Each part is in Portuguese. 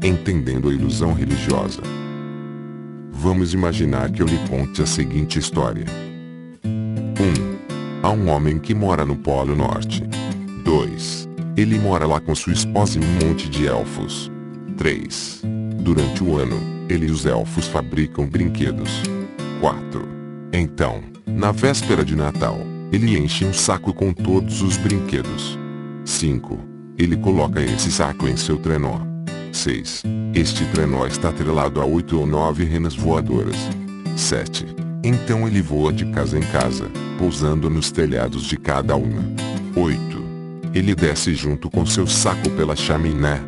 Entendendo a ilusão religiosa. Vamos imaginar que eu lhe conte a seguinte história. 1. Há um homem que mora no Polo Norte. 2. Ele mora lá com sua esposa e um monte de elfos. 3. Durante o ano, ele e os elfos fabricam brinquedos. 4. Então, na véspera de Natal, ele enche um saco com todos os brinquedos. 5. Ele coloca esse saco em seu trenó. 6. Este trenó está atrelado a 8 ou 9 renas voadoras. 7. Então ele voa de casa em casa, pousando nos telhados de cada uma. 8. Ele desce junto com seu saco pela chaminé.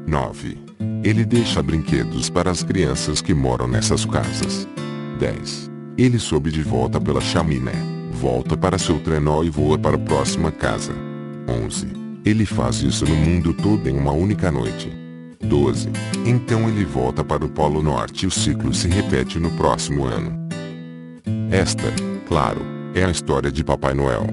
9. Ele deixa brinquedos para as crianças que moram nessas casas. 10. Ele sobe de volta pela chaminé, volta para seu trenó e voa para a próxima casa. 11. Ele faz isso no mundo todo em uma única noite. 12. Então ele volta para o Polo Norte e o ciclo se repete no próximo ano. Esta, claro, é a história de Papai Noel.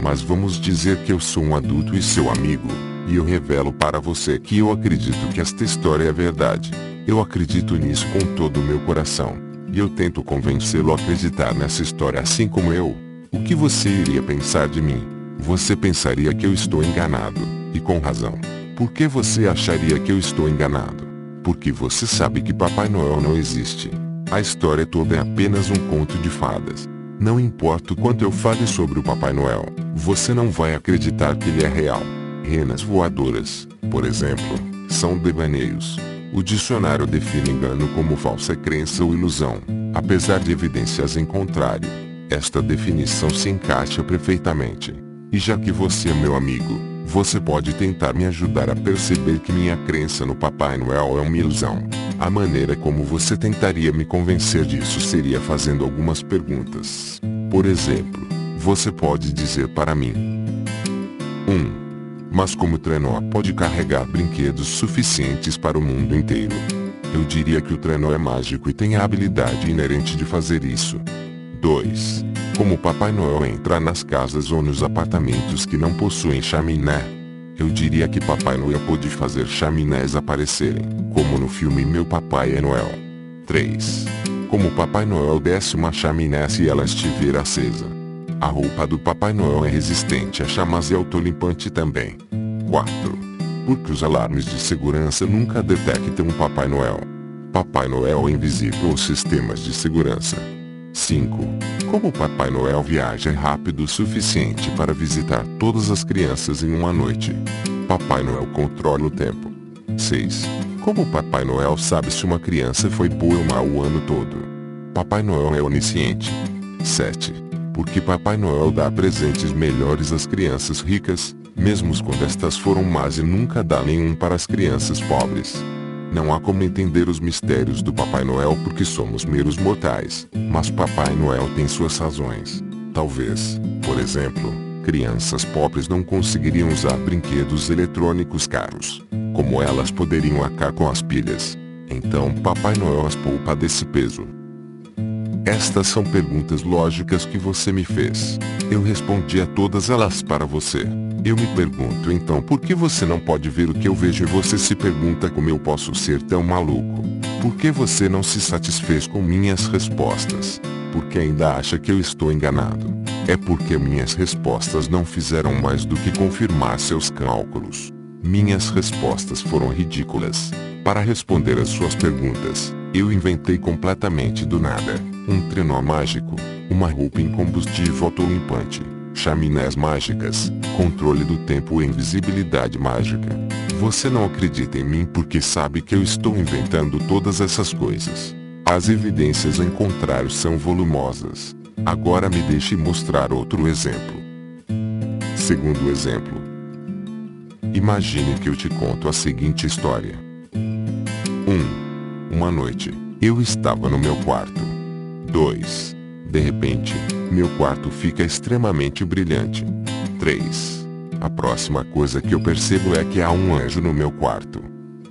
Mas vamos dizer que eu sou um adulto e seu amigo, e eu revelo para você que eu acredito que esta história é verdade. Eu acredito nisso com todo o meu coração, e eu tento convencê-lo a acreditar nessa história assim como eu. O que você iria pensar de mim? Você pensaria que eu estou enganado, e com razão. Por que você acharia que eu estou enganado? Porque você sabe que Papai Noel não existe. A história toda é apenas um conto de fadas. Não importa o quanto eu fale sobre o Papai Noel, você não vai acreditar que ele é real. Renas voadoras, por exemplo, são devaneios. O dicionário define engano como falsa crença ou ilusão, apesar de evidências em contrário. Esta definição se encaixa perfeitamente. E já que você é meu amigo, você pode tentar me ajudar a perceber que minha crença no Papai Noel é uma ilusão. A maneira como você tentaria me convencer disso seria fazendo algumas perguntas. Por exemplo, você pode dizer para mim: 1. Mas como o trenó pode carregar brinquedos suficientes para o mundo inteiro? Eu diria que o trenó é mágico e tem a habilidade inerente de fazer isso. 2. Como o Papai Noel entra nas casas ou nos apartamentos que não possuem chaminé? Eu diria que Papai Noel pode fazer chaminés aparecerem, como no filme Meu Papai é Noel. 3. Como o Papai Noel desce uma chaminé se ela estiver acesa? A roupa do Papai Noel é resistente a chamas e autolimpante também. 4. Porque os alarmes de segurança nunca detectam o Papai Noel? Papai Noel é invisível aos sistemas de segurança. 5. Como o Papai Noel viaja rápido o suficiente para visitar todas as crianças em uma noite? Papai Noel controla o tempo. 6. Como o Papai Noel sabe se uma criança foi boa ou má o ano todo? Papai Noel é onisciente. 7. Porque Papai Noel dá presentes melhores às crianças ricas, mesmo quando estas foram más, e nunca dá nenhum para as crianças pobres. Não há como entender os mistérios do Papai Noel porque somos meros mortais, mas Papai Noel tem suas razões. Talvez, por exemplo, crianças pobres não conseguiriam usar brinquedos eletrônicos caros. Como elas poderiam arcar com as pilhas? Então Papai Noel as poupa desse peso. Estas são perguntas lógicas que você me fez. Eu respondi a todas elas para você. Eu me pergunto então por que você não pode ver o que eu vejo, e você se pergunta como eu posso ser tão maluco. Por que você não se satisfez com minhas respostas? Porque ainda acha que eu estou enganado? É porque minhas respostas não fizeram mais do que confirmar seus cálculos. Minhas respostas foram ridículas. Para responder às suas perguntas, eu inventei completamente do nada um trenó mágico, uma roupa em combustível autolimpante, chaminés mágicas, controle do tempo e invisibilidade mágica. Você não acredita em mim porque sabe que eu estou inventando todas essas coisas. As evidências em contrário são volumosas. Agora me deixe mostrar outro exemplo. Segundo exemplo. Imagine que eu te conto a seguinte história. 1. Uma noite, eu estava no meu quarto. 2. De repente, meu quarto fica extremamente brilhante. 3. A próxima coisa que eu percebo é que há um anjo no meu quarto.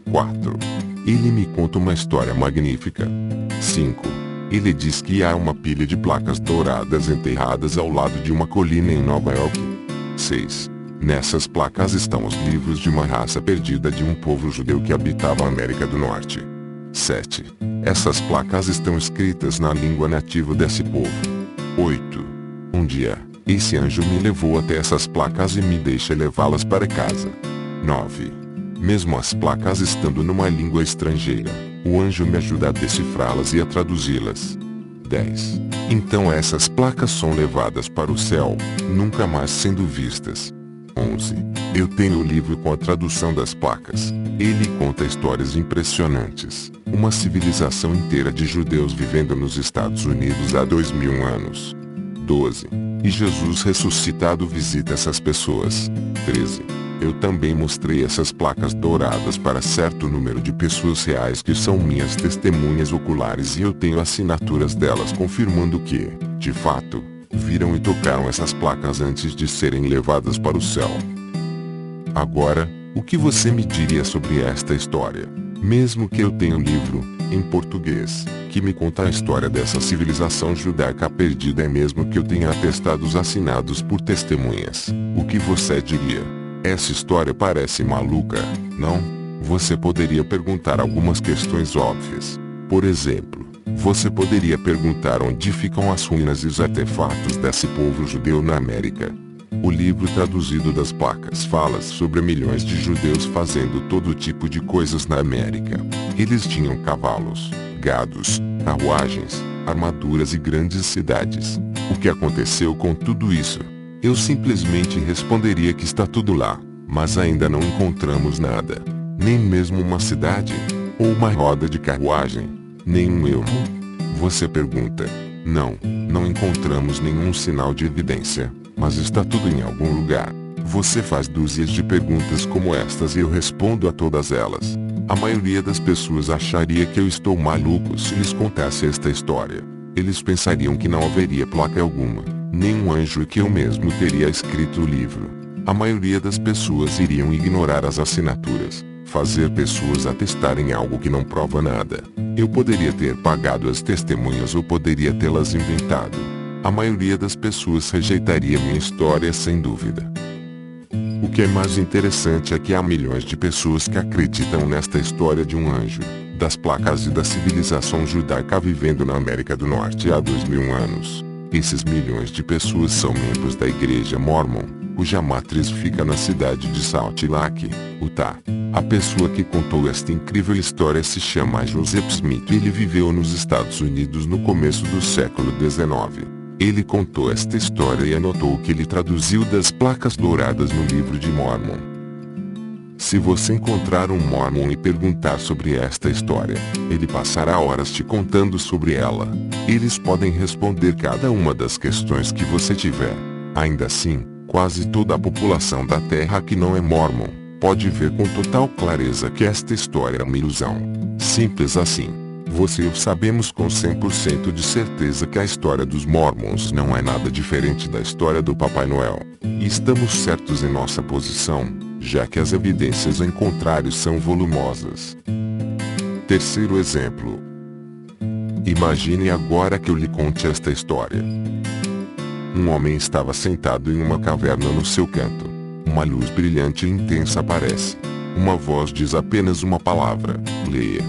4. Ele me conta uma história magnífica. 5. Ele diz que há uma pilha de placas douradas enterradas ao lado de uma colina em Nova York. 6. Nessas placas estão os livros de uma raça perdida de um povo judeu que habitava a América do Norte. 7. Essas placas estão escritas na língua nativa desse povo. 8. Um dia, esse anjo me levou até essas placas e me deixa levá-las para casa. 9. Mesmo as placas estando numa língua estrangeira, o anjo me ajuda a decifrá-las e a traduzi-las. 10. Então essas placas são levadas para o céu, nunca mais sendo vistas. 11. Eu tenho o livro com a tradução das placas. Ele conta histórias impressionantes. Uma civilização inteira de judeus vivendo nos Estados Unidos há 2000 anos. 12. E Jesus ressuscitado visita essas pessoas. 13. Eu também mostrei essas placas douradas para certo número de pessoas reais que são minhas testemunhas oculares e eu tenho assinaturas delas confirmando que, de fato, viram e tocaram essas placas antes de serem levadas para o céu. Agora, o que você me diria sobre esta história? Mesmo que eu tenha um livro, em português, que me conta a história dessa civilização judaica perdida, é mesmo que eu tenha atestados assinados por testemunhas, o que você diria? Essa história parece maluca, não? Você poderia perguntar algumas questões óbvias. Por exemplo, você poderia perguntar onde ficam as ruínas e os artefatos desse povo judeu na América. O livro traduzido das placas fala sobre milhões de judeus fazendo todo tipo de coisas na América. Eles tinham cavalos, gados, carruagens, armaduras e grandes cidades. O que aconteceu com tudo isso? Eu simplesmente responderia que está tudo lá, mas ainda não encontramos nada. Nem mesmo uma cidade, ou uma roda de carruagem, nem um elmo. Você pergunta. Não encontramos nenhum sinal de evidência, mas está tudo em algum lugar. Você faz dúzias de perguntas como estas e eu respondo a todas elas. A maioria das pessoas acharia que eu estou maluco se lhes contasse esta história. Eles pensariam que não haveria placa alguma, nem um anjo e que eu mesmo teria escrito o livro. A maioria das pessoas iriam ignorar as assinaturas, fazer pessoas atestarem algo que não prova nada. Eu poderia ter pagado as testemunhas ou poderia tê-las inventado. A maioria das pessoas rejeitaria minha história sem dúvida. O que é mais interessante é que há milhões de pessoas que acreditam nesta história de um anjo, das placas e da civilização judaica vivendo na América do Norte há 2000 anos. Esses milhões de pessoas são membros da Igreja Mormon, cuja matriz fica na cidade de Salt Lake, Utah. A pessoa que contou esta incrível história se chama Joseph Smith e ele viveu nos Estados Unidos no começo do século XIX. Ele contou esta história e anotou o que ele traduziu das placas douradas no livro de Mormon. Se você encontrar um Mormon e perguntar sobre esta história, ele passará horas te contando sobre ela. Eles podem responder cada uma das questões que você tiver. Ainda assim, quase toda a população da Terra que não é Mormon, pode ver com total clareza que esta história é uma ilusão. Simples assim. Você e eu sabemos com 100% de certeza que a história dos Mormons não é nada diferente da história do Papai Noel. E estamos certos em nossa posição, já que as evidências em contrário são volumosas. Terceiro exemplo. Imagine agora que eu lhe conte esta história. Um homem estava sentado em uma caverna no seu canto. Uma luz brilhante e intensa aparece. Uma voz diz apenas uma palavra: leia.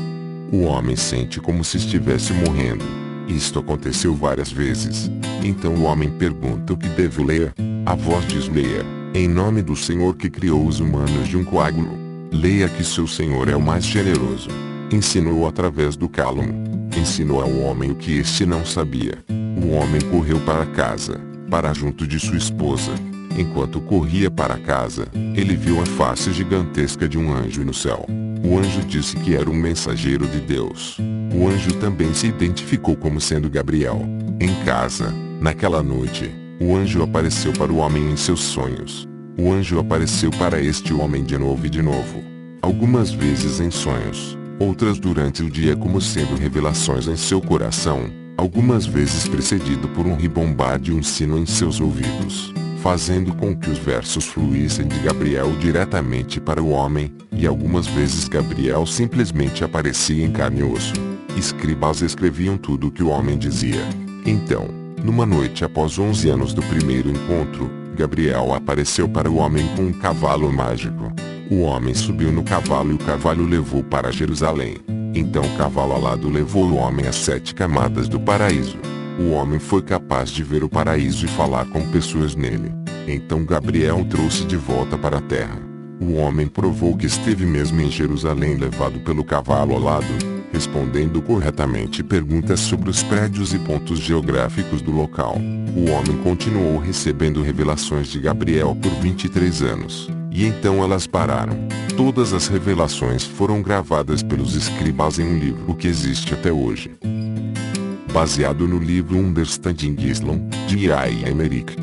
O homem sente como se estivesse morrendo. Isto aconteceu várias vezes. Então o homem pergunta o que devo ler. A voz diz: leia, em nome do Senhor que criou os humanos de um coágulo. Leia que seu Senhor é o mais generoso. Ensinou através do cálumo. Ensinou ao homem o que este não sabia. O homem correu para casa, para junto de sua esposa. Enquanto corria para casa, ele viu a face gigantesca de um anjo no céu. O anjo disse que era um mensageiro de Deus. O anjo também se identificou como sendo Gabriel. Em casa, naquela noite, o anjo apareceu para o homem em seus sonhos. O anjo apareceu para este homem de novo e de novo. Algumas vezes em sonhos, outras durante o dia como sendo revelações em seu coração, algumas vezes precedido por um ribombar de um sino em seus ouvidos, fazendo com que os versos fluíssem de Gabriel diretamente para o homem, e algumas vezes Gabriel simplesmente aparecia em carne e osso. Escribas escreviam tudo o que o homem dizia. Então, numa noite após 11 anos do primeiro encontro, Gabriel apareceu para o homem com um cavalo mágico. O homem subiu no cavalo e o cavalo levou para Jerusalém. Então o cavalo alado levou o homem às 7 camadas do paraíso. O homem foi capaz de ver o paraíso e falar com pessoas nele. Então Gabriel o trouxe de volta para a terra. O homem provou que esteve mesmo em Jerusalém levado pelo cavalo alado, respondendo corretamente perguntas sobre os prédios e pontos geográficos do local. O homem continuou recebendo revelações de Gabriel por 23 anos, e então elas pararam. Todas as revelações foram gravadas pelos escribas em um livro que existe até hoje. Baseado no livro Understanding Islam, de I. Emerick.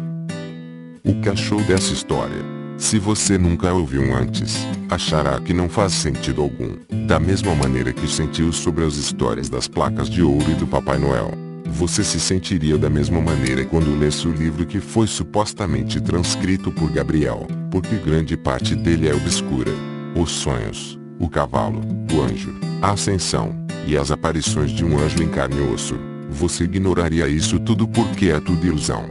O que achou dessa história? Se você nunca a ouviu antes, achará que não faz sentido algum. Da mesma maneira que sentiu sobre as histórias das placas de ouro e do Papai Noel, você se sentiria da mesma maneira quando lesse o livro que foi supostamente transcrito por Gabriel, porque grande parte dele é obscura. Os sonhos, o cavalo, o anjo, a ascensão, e as aparições de um anjo em carne e osso. Você ignoraria isso tudo porque é tudo ilusão.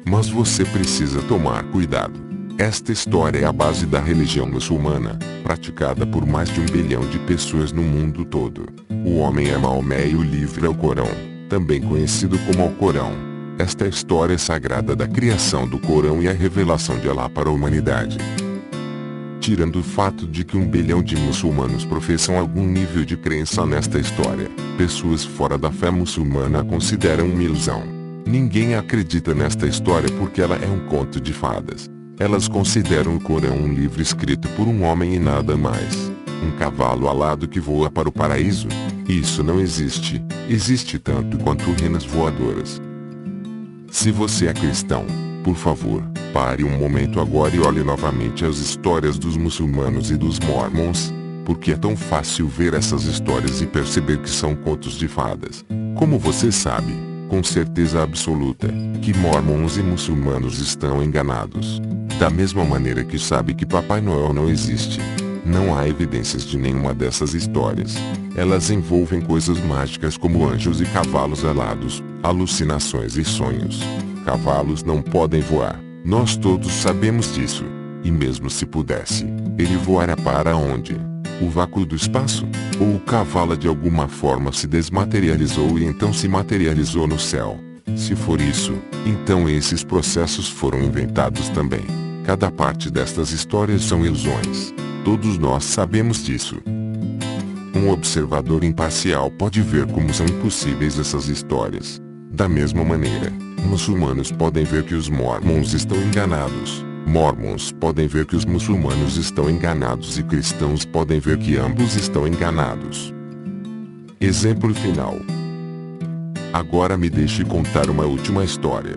Mas você precisa tomar cuidado. Esta história é a base da religião muçulmana, praticada por mais de 1 bilhão de pessoas no mundo todo. O homem é Maomé e o livro é o Corão, também conhecido como Alcorão. Esta é a história sagrada da criação do Corão e a revelação de Alá para a humanidade. Tirando o fato de que 1 bilhão de muçulmanos professam algum nível de crença nesta história, pessoas fora da fé muçulmana a consideram uma ilusão. Ninguém acredita nesta história porque ela é um conto de fadas. Elas consideram o Corão um livro escrito por um homem e nada mais. Um cavalo alado que voa para o paraíso? Isso não existe. Existe tanto quanto renas voadoras. Se você é cristão, por favor, pare um momento agora e olhe novamente as histórias dos muçulmanos e dos mormons, porque é tão fácil ver essas histórias e perceber que são contos de fadas. Como você sabe, com certeza absoluta, que mormons e muçulmanos estão enganados. Da mesma maneira que sabe que Papai Noel não existe. Não há evidências de nenhuma dessas histórias. Elas envolvem coisas mágicas como anjos e cavalos alados, alucinações e sonhos. Cavalos não podem voar. Nós todos sabemos disso. E mesmo se pudesse, ele voará para onde? O vácuo do espaço? Ou o cavalo de alguma forma se desmaterializou e então se materializou no céu? Se for isso, então esses processos foram inventados também. Cada parte destas histórias são ilusões. Todos nós sabemos disso. Um observador imparcial pode ver como são impossíveis essas histórias. Da mesma maneira, muçulmanos podem ver que os mormons estão enganados. Mormons podem ver que os muçulmanos estão enganados e cristãos podem ver que ambos estão enganados. Exemplo final. Agora me deixe contar uma última história.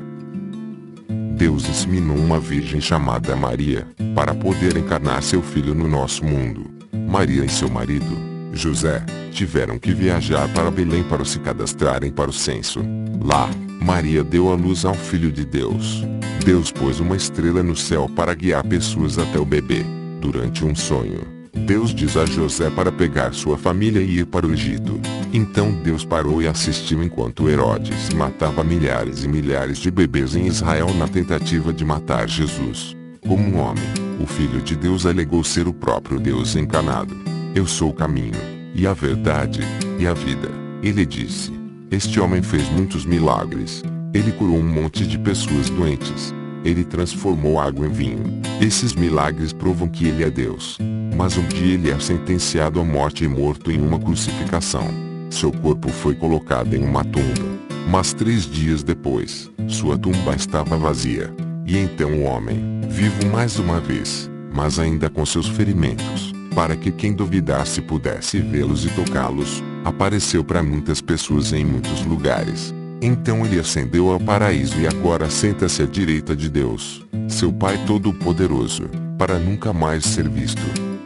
Deus inseminou uma virgem chamada Maria, para poder encarnar seu filho no nosso mundo. Maria e seu marido, José, tiveram que viajar para Belém para se cadastrarem para o censo. Lá, Maria deu à luz ao Filho de Deus. Deus pôs uma estrela no céu para guiar pessoas até o bebê. Durante um sonho, Deus diz a José para pegar sua família e ir para o Egito. Então Deus parou e assistiu enquanto Herodes matava milhares e milhares de bebês em Israel na tentativa de matar Jesus. Como um homem, o Filho de Deus alegou ser o próprio Deus encarnado. Eu sou o caminho, e a verdade, e a vida, ele disse. Este homem fez muitos milagres. Ele curou um monte de pessoas doentes. Ele transformou água em vinho. Esses milagres provam que ele é Deus. Mas um dia ele é sentenciado à morte e morto em uma crucificação. Seu corpo foi colocado em uma tumba. Mas 3 dias depois, sua tumba estava vazia. E então o homem, vivo mais uma vez, mas ainda com seus ferimentos, para que quem duvidasse pudesse vê-los e tocá-los, apareceu para muitas pessoas em muitos lugares. Então ele ascendeu ao paraíso e agora senta-se à direita de Deus, seu Pai Todo-Poderoso, para nunca mais ser visto.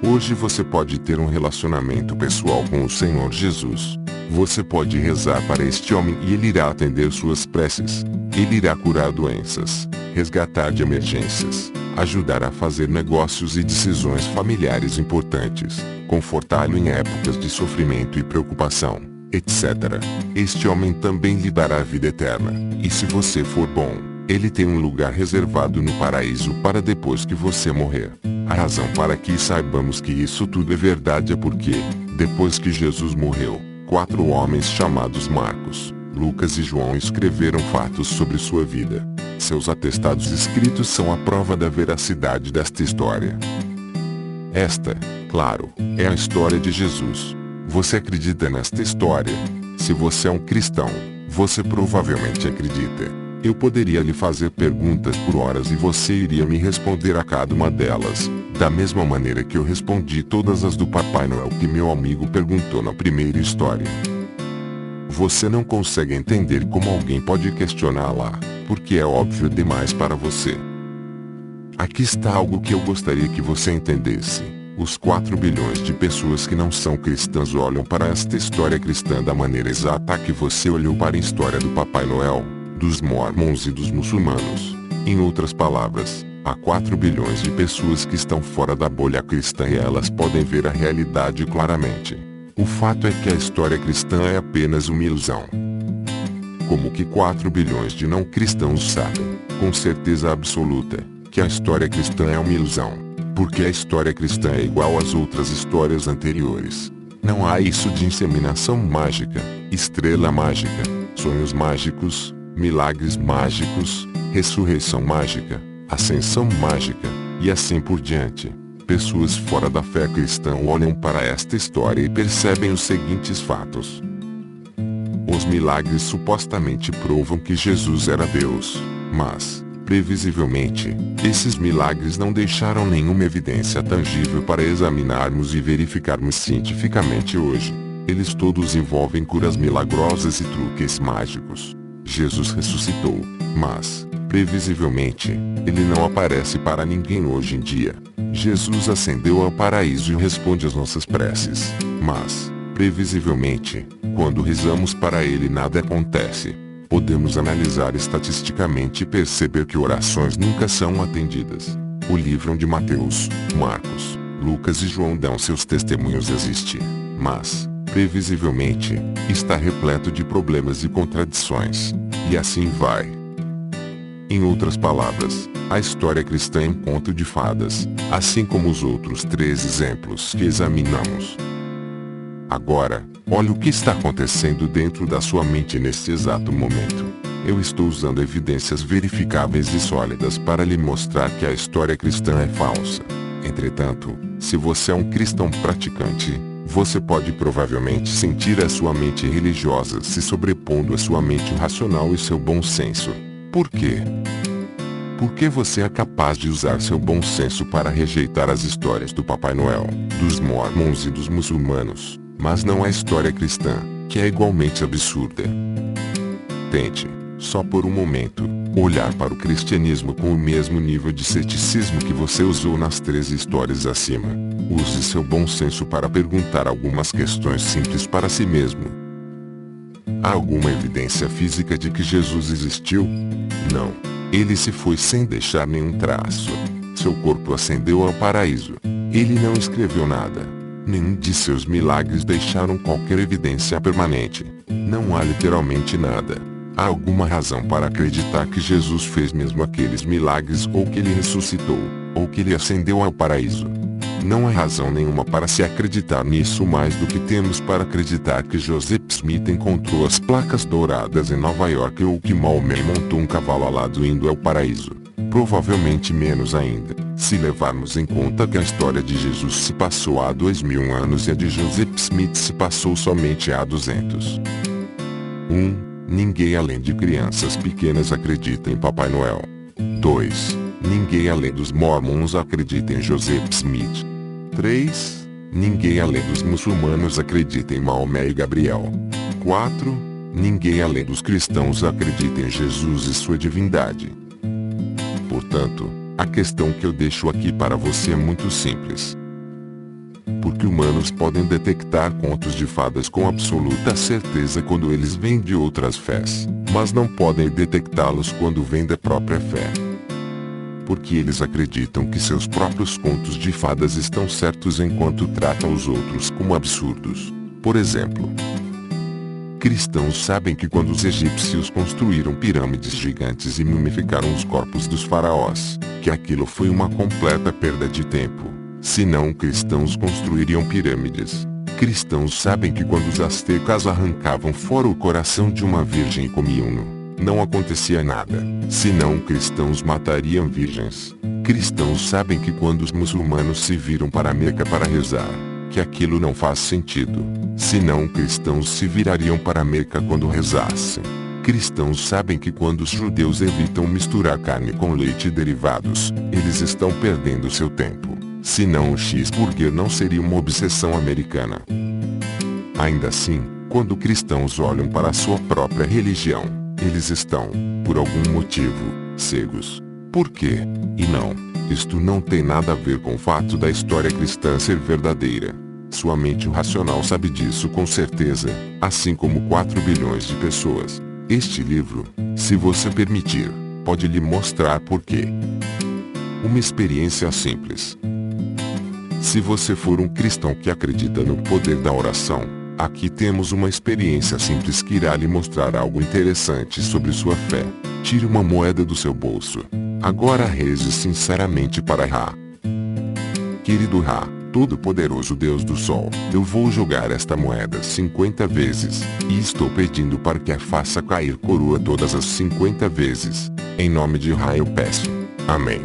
Hoje você pode ter um relacionamento pessoal com o Senhor Jesus. Você pode rezar para este homem e ele irá atender suas preces. Ele irá curar doenças, resgatar de emergências, ajudar a fazer negócios e decisões familiares importantes, confortá-lo em épocas de sofrimento e preocupação, etc. Este homem também lhe dará a vida eterna. E se você for bom, Ele tem um lugar reservado no paraíso para depois que você morrer. A razão para que saibamos que isso tudo é verdade é porque, depois que Jesus morreu, 4 homens chamados Marcos, Lucas e João escreveram fatos sobre sua vida. Seus atestados escritos são a prova da veracidade desta história. Esta, claro, é a história de Jesus. Você acredita nesta história? Se você é um cristão, você provavelmente acredita. Eu poderia lhe fazer perguntas por horas e você iria me responder a cada uma delas, da mesma maneira que eu respondi todas as do Papai Noel que meu amigo perguntou na primeira história. Você não consegue entender como alguém pode questioná-la, porque é óbvio demais para você. Aqui está algo que eu gostaria que você entendesse. Os 4 bilhões de pessoas que não são cristãs olham para esta história cristã da maneira exata que você olhou para a história do Papai Noel, dos mormons e dos muçulmanos. Em outras palavras, há 4 bilhões de pessoas que estão fora da bolha cristã e elas podem ver a realidade claramente. O fato é que a história cristã é apenas uma ilusão. Como que 4 bilhões de não cristãos sabem, com certeza absoluta, que a história cristã é uma ilusão? Porque a história cristã é igual às outras histórias anteriores. Não há isso de inseminação mágica, estrela mágica, sonhos mágicos, milagres mágicos, ressurreição mágica, ascensão mágica, e assim por diante. Pessoas fora da fé cristã olham para esta história e percebem os seguintes fatos. Os milagres supostamente provam que Jesus era Deus, mas, previsivelmente, esses milagres não deixaram nenhuma evidência tangível para examinarmos e verificarmos cientificamente hoje. Eles todos envolvem curas milagrosas e truques mágicos. Jesus ressuscitou, mas, previsivelmente, ele não aparece para ninguém hoje em dia. Jesus ascendeu ao paraíso e responde às nossas preces, mas, previsivelmente, quando rezamos para ele nada acontece. Podemos analisar estatisticamente e perceber que orações nunca são atendidas. O livro de Mateus, Marcos, Lucas e João dão seus testemunhos existe, mas, previsivelmente, está repleto de problemas e contradições. E assim vai. Em outras palavras, a história cristã é um conto de fadas, assim como os outros 3 exemplos que examinamos. Agora, olha o que está acontecendo dentro da sua mente neste exato momento. Eu estou usando evidências verificáveis e sólidas para lhe mostrar que a história cristã é falsa. Entretanto, se você é um cristão praticante, você pode provavelmente sentir a sua mente religiosa se sobrepondo à sua mente racional e seu bom senso. Por quê? Porque você é capaz de usar seu bom senso para rejeitar as histórias do Papai Noel, dos mormons e dos muçulmanos, mas não a história cristã, que é igualmente absurda. Tente, só por um momento, olhar para o cristianismo com o mesmo nível de ceticismo que você usou nas 3 histórias acima. Use seu bom senso para perguntar algumas questões simples para si mesmo. Há alguma evidência física de que Jesus existiu? Não. Ele se foi sem deixar nenhum traço. Seu corpo ascendeu ao paraíso. Ele não escreveu nada. Nenhum de seus milagres deixaram qualquer evidência permanente. Não há literalmente nada. Há alguma razão para acreditar que Jesus fez mesmo aqueles milagres ou que ele ressuscitou, ou que ele ascendeu ao paraíso? Não há razão nenhuma para se acreditar nisso mais do que temos para acreditar que Joseph Smith encontrou as placas douradas em Nova York ou que Maomé montou um cavalo alado indo ao paraíso. Provavelmente menos ainda, se levarmos em conta que a história de Jesus se passou há 2000 anos e a de Joseph Smith se passou somente há 200. 1. Ninguém além de crianças pequenas acredita em Papai Noel. 2. Ninguém além dos mormons acredita em Joseph Smith. 3. Ninguém além dos muçulmanos acredita em Maomé e Gabriel. 4. Ninguém além dos cristãos acredita em Jesus e sua divindade. Portanto, a questão que eu deixo aqui para você é muito simples. Porque humanos podem detectar contos de fadas com absoluta certeza quando eles vêm de outras fés, mas não podem detectá-los quando vêm da própria fé. Porque eles acreditam que seus próprios contos de fadas estão certos enquanto tratam os outros como absurdos. Por exemplo, Cristãos sabem que quando os egípcios construíram pirâmides gigantes e mumificaram os corpos dos faraós, que aquilo foi uma completa perda de tempo. Se não cristãos construiriam pirâmides. Cristãos sabem que quando os astecas arrancavam fora o coração de uma virgem e comiam-no, não acontecia nada. Se não cristãos matariam virgens. Cristãos sabem que quando os muçulmanos se viram para Meca para rezar, que aquilo não faz sentido. Se não cristãos se virariam para Meca quando rezassem. Cristãos sabem que quando os judeus evitam misturar carne com leite e derivados, eles estão perdendo seu tempo. Senão o cheeseburger não seria uma obsessão americana. Ainda assim, quando cristãos olham para a sua própria religião, eles estão, por algum motivo, cegos. Por quê? E não, isto não tem nada a ver com o fato da história cristã ser verdadeira. Sua mente racional sabe disso com certeza, assim como 4 bilhões de pessoas. Este livro, se você permitir, pode lhe mostrar por quê. Uma experiência simples. Se você for um cristão que acredita no poder da oração, aqui temos uma experiência simples que irá lhe mostrar algo interessante sobre sua fé. Tire uma moeda do seu bolso. Agora reze sinceramente para Ra. Querido Ra, Todo-Poderoso Deus do Sol, eu vou jogar esta moeda 50 vezes, e estou pedindo para que a faça cair coroa todas as 50 vezes. Em nome de Ra eu peço. Amém.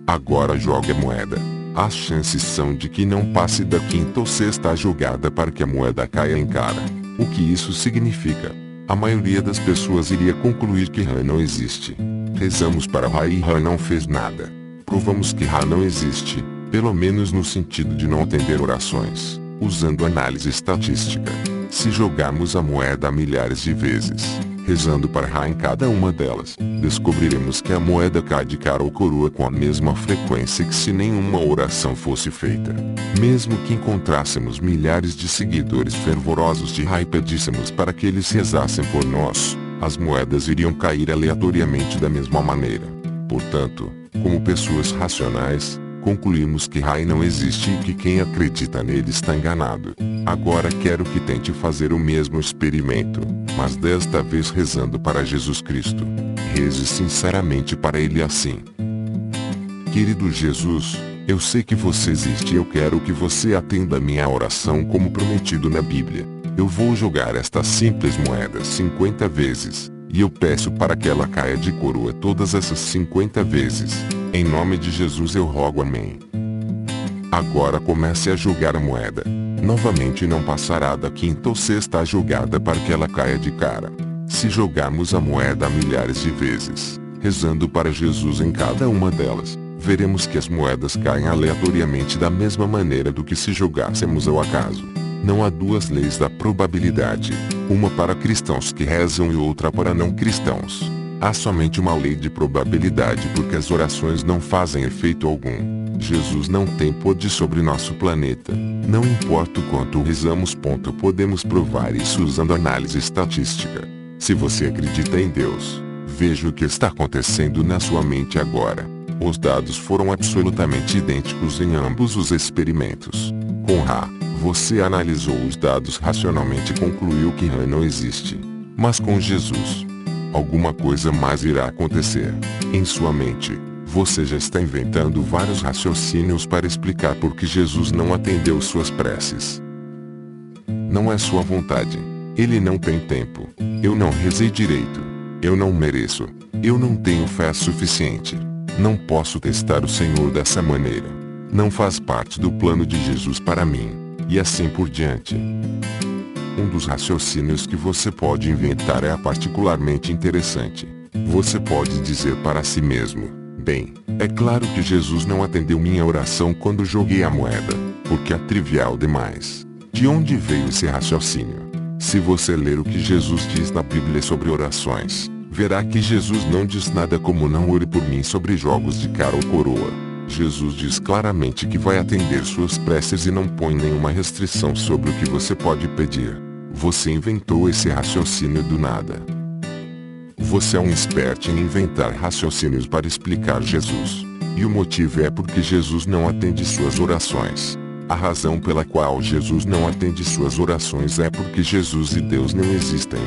Agora jogue a moeda. As chances são de que não passe da quinta ou sexta jogada para que a moeda caia em cara. O que isso significa? A maioria das pessoas iria concluir que Ra não existe. Rezamos para Ra e Ra não fez nada. Provamos que Ra não existe, pelo menos no sentido de não atender orações, usando análise estatística. Se jogarmos a moeda milhares de vezes, rezando para Ra em cada uma delas, descobriremos que a moeda cai de cara ou coroa com a mesma frequência que se nenhuma oração fosse feita. Mesmo que encontrássemos milhares de seguidores fervorosos de Ra e pedíssemos para que eles rezassem por nós, as moedas iriam cair aleatoriamente da mesma maneira. Portanto, como pessoas racionais, concluímos que Ra não existe e que quem acredita nele está enganado. Agora quero que tente fazer o mesmo experimento, mas desta vez rezando para Jesus Cristo. Reze sinceramente para ele assim. Querido Jesus, eu sei que você existe e eu quero que você atenda a minha oração como prometido na Bíblia. Eu vou jogar esta simples moeda 50 vezes, e eu peço para que ela caia de coroa todas essas 50 vezes. Em nome de Jesus eu rogo, amém. Agora comece a jogar a moeda. Novamente não passará da quinta ou sexta jogada para que ela caia de cara. Se jogarmos a moeda milhares de vezes, rezando para Jesus em cada uma delas, veremos que as moedas caem aleatoriamente da mesma maneira do que se jogássemos ao acaso. Não há duas leis da probabilidade, uma para cristãos que rezam e outra para não cristãos. Há somente uma lei de probabilidade porque as orações não fazem efeito algum. Jesus não tem poder sobre nosso planeta. Não importa o quanto rezamos. Podemos provar isso usando análise estatística. Se você acredita em Deus, veja o que está acontecendo na sua mente agora. Os dados foram absolutamente idênticos em ambos os experimentos. Com Ra, você analisou os dados racionalmente e concluiu que Ra não existe. Mas com Jesus, alguma coisa mais irá acontecer. Em sua mente, você já está inventando vários raciocínios para explicar por que Jesus não atendeu suas preces. Não é sua vontade. Ele não tem tempo. Eu não rezei direito. Eu não mereço. Eu não tenho fé suficiente. Não posso testar o Senhor dessa maneira. Não faz parte do plano de Jesus para mim. E assim por diante. Um dos raciocínios que você pode inventar é particularmente interessante. Você pode dizer para si mesmo: bem, é claro que Jesus não atendeu minha oração quando joguei a moeda, porque é trivial demais. De onde veio esse raciocínio? Se você ler o que Jesus diz na Bíblia sobre orações, verá que Jesus não diz nada como não ore por mim sobre jogos de cara ou coroa. Jesus diz claramente que vai atender suas preces e não põe nenhuma restrição sobre o que você pode pedir. Você inventou esse raciocínio do nada. Você é um esperto em inventar raciocínios para explicar Jesus. E o motivo é porque Jesus não atende suas orações. A razão pela qual Jesus não atende suas orações é porque Jesus e Deus não existem.